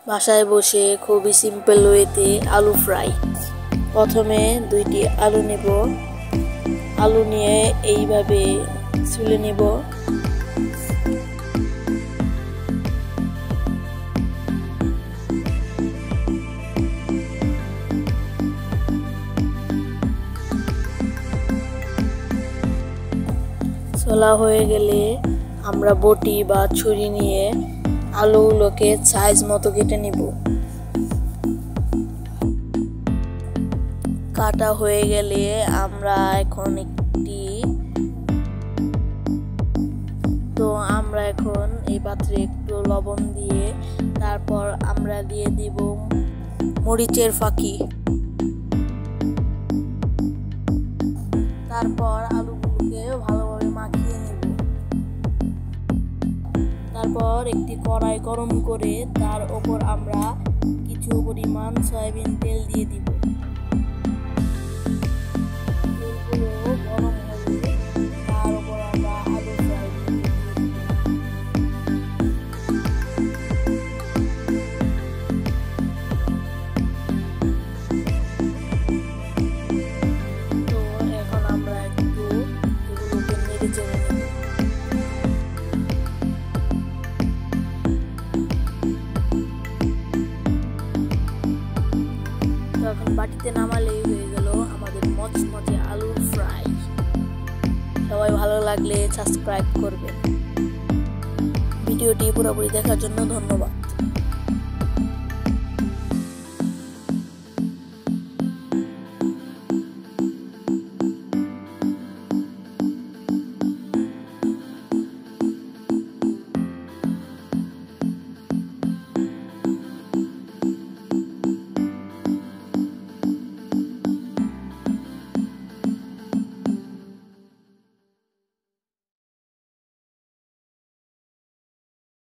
বাসায় বসে খুবই সিম্পল ওয়েতে আলু ফ্রাই। প্রথমে 2টি আলু নেব। আলু নিয়ে এইভাবে ছুলে নেব। ছোলা হয়ে গেলে আমরা বটি বা ছুরি নিয়ে আলুগুলোকে সাইজ মতো কেটে নিব। কাটা হয়ে গেলে আমরা এখন এই পাত্রে একটু লবণ দিয়ে তারপর আমরা দিয়ে দিব মরিচের ফাঁকি। তারপর আলুগুলোকে ভালোভাবে মাখিয়ে নেব। তারপর একটি কড়াই গরম করে তার উপর আমরা কিছু পরিমাণ সয়াবিন তেল দিয়ে দিব। তেলগুলো গরম হলে তার উপর আমরা আলু ফ্রাই দিয়ে দিব। তো এখন আমরা একটু এগুলোকে নেড়ে চেড়ে নেব। এখন বাটিতে নামালেই হয়ে গেল আমাদের মচমচে আলুর ফ্রাই। সবাই ভালো লাগলে সাবস্ক্রাইব করবেন। ভিডিওটি পুরোপুরি দেখার জন্য ধন্যবাদ।